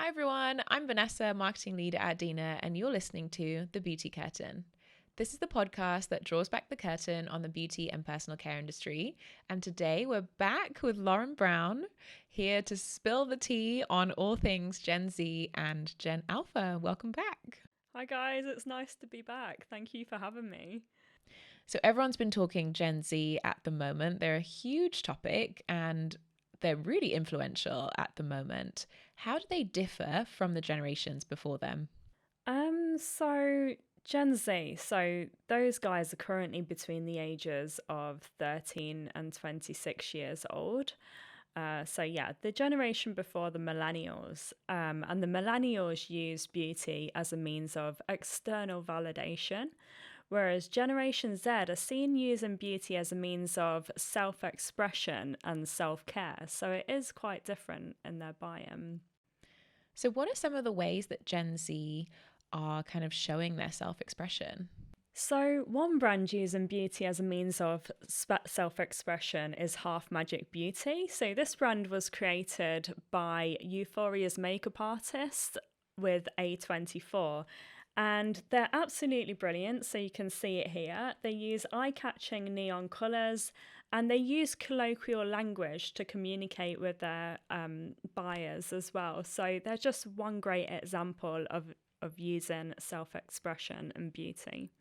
Hi everyone, I'm Vanessa, marketing lead at Adina, and you're listening to The Beauty Curtain. This is the podcast that draws back the curtain on the beauty and personal care industry. And today we're back with Lauren Brown, here to spill the tea on all things Gen Z and Gen Alpha. Welcome back. Hi guys, it's nice to be back. Thank you for having me. So everyone's been talking Gen Z at the moment. They're a huge topic and they're really influential at the moment. How do they differ from the generations before them? So Gen Z, so those guys are currently between the ages of 13 and 26 years old. The generation before the millennials, and the millennials use beauty as a means of external validation, whereas Generation Z are seen using beauty as a means of self-expression and self-care. So it is quite different in their buy-in. So, what are some of the ways that Gen Z are kind of showing their self expression? So, one brand using beauty as a means of self expression is Half Magic Beauty. So, this brand was created by Euphoria's makeup artist with A24. And they're absolutely brilliant. So, you can see it here. They use eye catching neon colours and they use colloquial language to communicate with their buyers as well. So, they're just one great example of using self expression and beauty.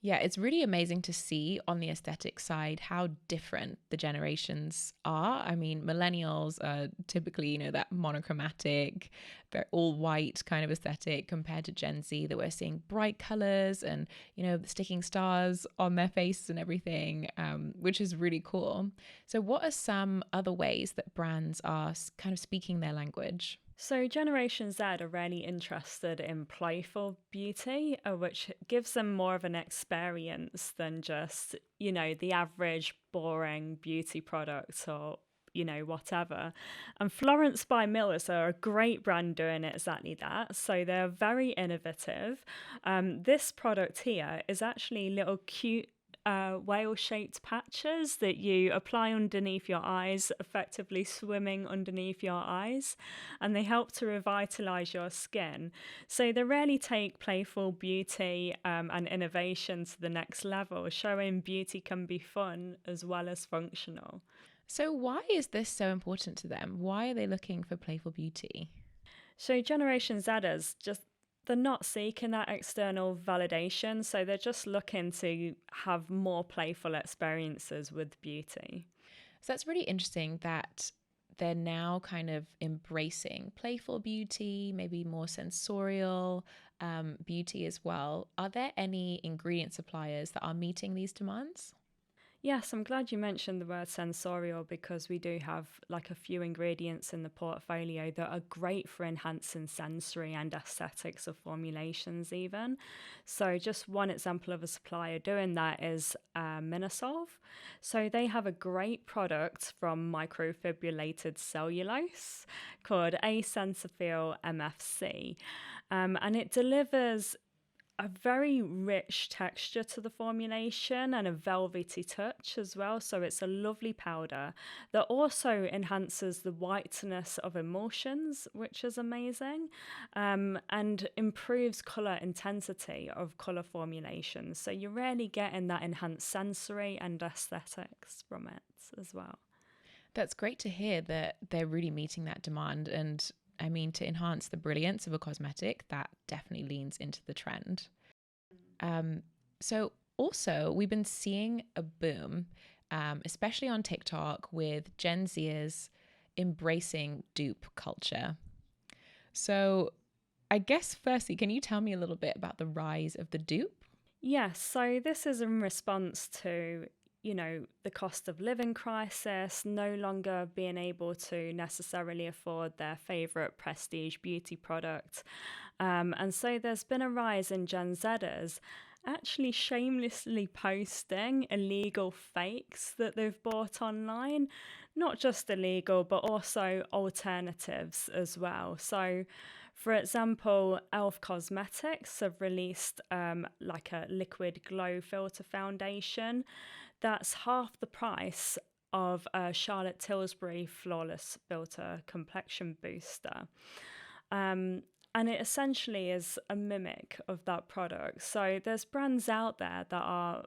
Yeah, it's really amazing to see on the aesthetic side how different the generations are. I mean, millennials are typically, that monochromatic, very all white kind of aesthetic compared to Gen Z that we're seeing bright colors and, sticking stars on their face and everything, which is really cool. So, what are some other ways that brands are kind of speaking their language? So, Generation Z are really interested in playful beauty, which gives them more of an experience than just, the average boring beauty product or, whatever. And Florence by Mills are a great brand doing exactly that. So, they're very innovative. This product here is actually little cute whale-shaped patches that you apply underneath your eyes, effectively swimming underneath your eyes, and they help to revitalize your skin. So they really take playful beauty and innovation to the next level, showing beauty can be fun as well as functional. So, why is this so important to them? Why are they looking for playful beauty? So Generation Zers just they're not seeking that external validation, so they're just looking to have more playful experiences with beauty. So that's really interesting that they're now kind of embracing playful beauty, maybe more sensorial beauty as well. Are there any ingredient suppliers that are meeting these demands? Yes, I'm glad you mentioned the word sensorial because we do have like a few ingredients in the portfolio that are great for enhancing sensory and aesthetics of formulations even. So just one example of a supplier doing that is Minasolve. So they have a great product from microfibrillated cellulose called A-SensoFeel MFC. And it delivers a very rich texture to the formulation and a velvety touch as well. So it's a lovely powder that also enhances the whiteness of emulsions, which is amazing, and improves colour intensity of colour formulations. So you're really getting that enhanced sensory and aesthetics from it as well. That's great to hear that they're really meeting that demand. And I mean, to enhance the brilliance of a cosmetic, that definitely leans into the trend. So, also, we've been seeing a boom, especially on TikTok, with Gen Zers embracing dupe culture. So, I guess, firstly, can you tell me a little bit about the rise of the dupe? Yes, so this is in response to, the cost of living crisis, no longer being able to necessarily afford their favourite prestige beauty product. And so there's been a rise in Gen Zers actually shamelessly posting illegal fakes that they've bought online. Not just illegal, but also alternatives as well. So, for example, Elf Cosmetics have released like a liquid glow filter foundation that's half the price of a Charlotte Tilbury Flawless Filter Complexion Booster. And it essentially is a mimic of that product. So there's brands out there that are,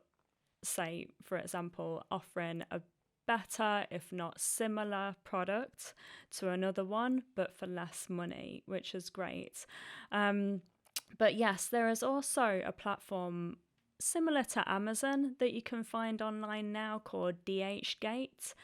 say, for example, offering a better, if not similar, product to another one, but for less money, which is great. But yes, there is also a platform similar to Amazon that you can find online now called DHgate.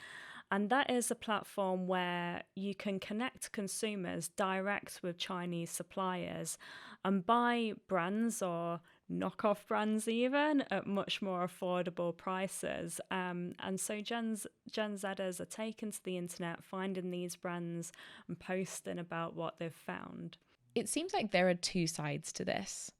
And that is a platform where you can connect consumers direct with Chinese suppliers and buy brands or knockoff brands even at much more affordable prices. And so Gen Zers are taken to the internet, finding these brands and posting about what they've found. It seems like there are two sides to this.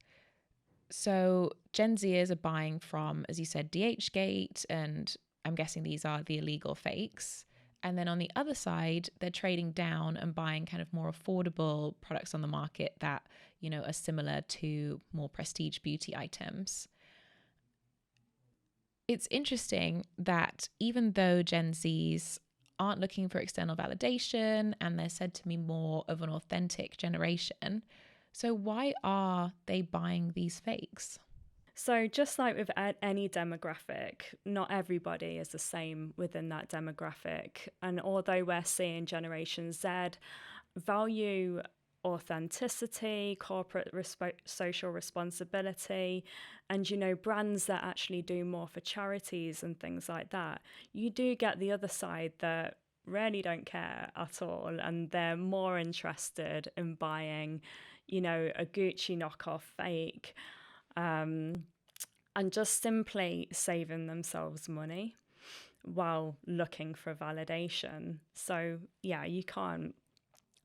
So Gen Zers are buying from, as you said, DHgate, and I'm guessing these are the illegal fakes. And then on the other side, they're trading down and buying kind of more affordable products on the market that, you know, are similar to more prestige beauty items. It's interesting that even though Gen Zs aren't looking for external validation and they're said to be more of an authentic generation, so why are they buying these fakes? So, just like with any demographic, not everybody is the same within that demographic. And although we're seeing Generation Z value authenticity, corporate social responsibility, and, you know, brands that actually do more for charities and things like that, you do get the other side that really don't care at all. And they're more interested in buying, you know, a Gucci knockoff fake, and just simply saving themselves money while looking for validation. So, yeah, you can't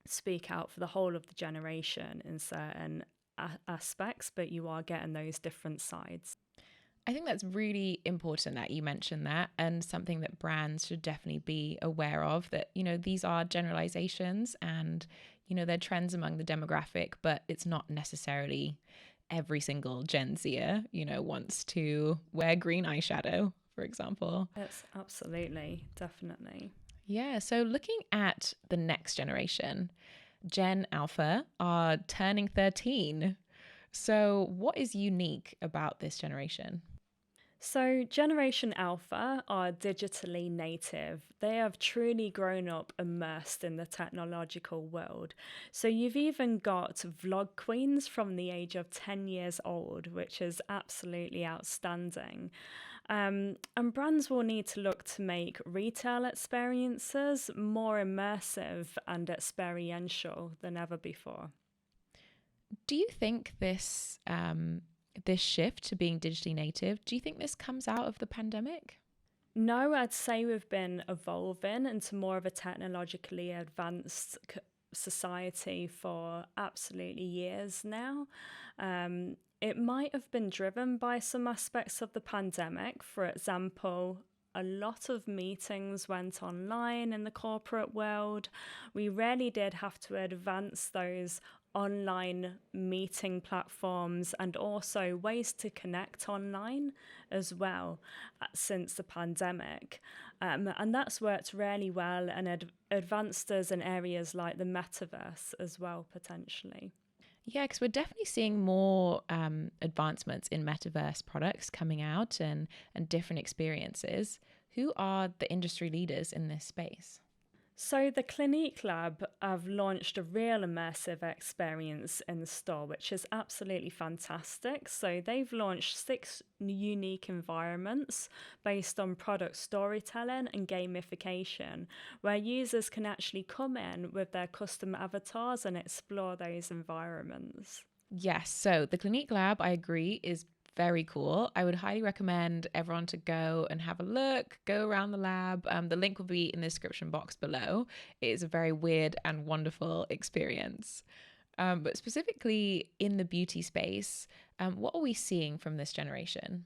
speak out for the whole of the generation in certain aspects, but you are getting those different sides. I think that's really important that you mentioned that, and something that brands should definitely be aware of, that, you know, these are generalizations and, you know, they're trends among the demographic, but it's not necessarily every single Gen Zer, you know, wants to wear green eyeshadow, for example. It's absolutely, definitely. Yeah. So looking at the next generation, Gen Alpha are turning 13. So what is unique about this generation? So, Generation Alpha are digitally native. They have truly grown up immersed in the technological world. So, you've even got vlog queens from the age of 10 years old, which is absolutely outstanding. And brands will need to look to make retail experiences more immersive and experiential than ever before. Do you think this shift to being digitally native, do you think this comes out of the pandemic? No, I'd say we've been evolving into more of a technologically advanced society for absolutely years now. It might have been driven by some aspects of the pandemic. For example, a lot of meetings went online in the corporate world. We really did have to advance those online meeting platforms and also ways to connect online as well since the pandemic. And that's worked really well and advanced us in areas like the metaverse as well, potentially. Yeah, because we're definitely seeing more advancements in metaverse products coming out, and different experiences. Who are the industry leaders in this space? So the Clinique Lab have launched a real immersive experience in the store, which is absolutely fantastic. So they've launched 6 unique environments based on product storytelling and gamification, where users can actually come in with their custom avatars and explore those environments. Yes, so the Clinique Lab, I agree, is very cool. I would highly recommend everyone to go and have a look, go around the lab. The link will be in the description box below. It is a very weird and wonderful experience. But specifically in the beauty space, what are we seeing from this generation?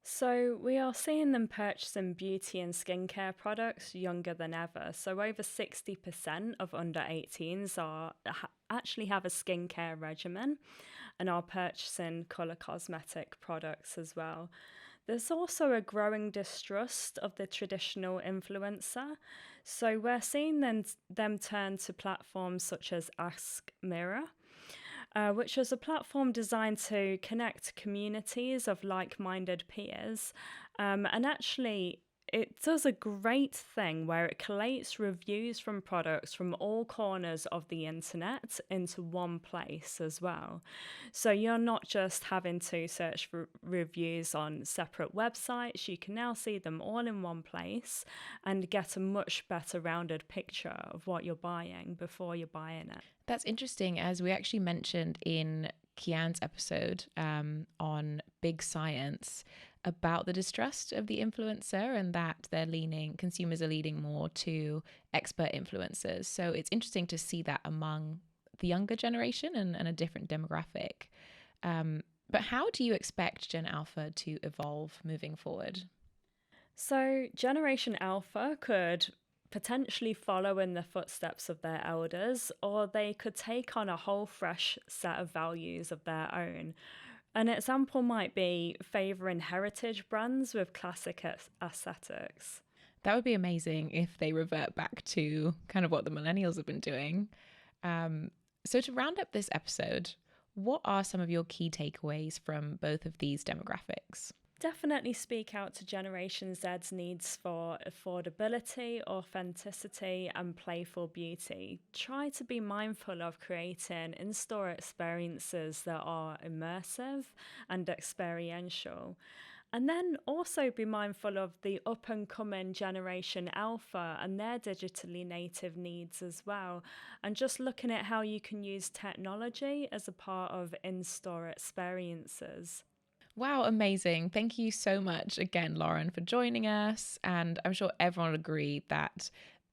So we are seeing them purchasing beauty and skincare products younger than ever. So over 60% of under 18s actually have a skincare regimen and are purchasing colour cosmetic products as well. There's also a growing distrust of the traditional influencer. So we're seeing them turn to platforms such as Ask Mirror, which was a platform designed to connect communities of like minded peers. And actually, it does a great thing where it collates reviews from products from all corners of the internet into one place as well. So you're not just having to search for reviews on separate websites, you can now see them all in one place and get a much better rounded picture of what you're buying before you're buying it. That's interesting, as we actually mentioned in Kian's episode on big science about the distrust of the influencer and that consumers are leaning more to expert influencers. So it's interesting to see that among the younger generation and a different demographic. But how do you expect Gen Alpha to evolve moving forward? So, Generation Alpha could potentially follow in the footsteps of their elders, or they could take on a whole fresh set of values of their own. An example might be favouring heritage brands with classic aesthetics. That would be amazing if they revert back to kind of what the millennials have been doing. So, to round up this episode, what are some of your key takeaways from both of these demographics? Definitely speak out to Generation Z's needs for affordability, authenticity, and playful beauty. Try to be mindful of creating in store experiences that are immersive and experiential. And then also be mindful of the up and coming Generation Alpha and their digitally native needs as well. And just looking at how you can use technology as a part of in store experiences. Wow, amazing. Thank you so much again, Lauren, for joining us. And I'm sure everyone will agree that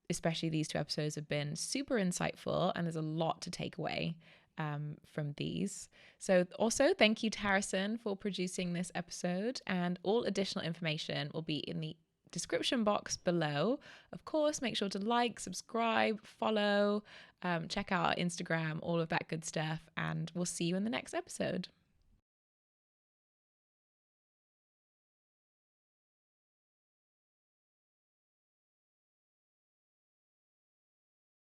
especially these two episodes have been super insightful and there's a lot to take away from these. So also thank you to Harrison for producing this episode, and all additional information will be in the description box below. Of course, make sure to like, subscribe, follow, check out our Instagram, all of that good stuff, and we'll see you in the next episode.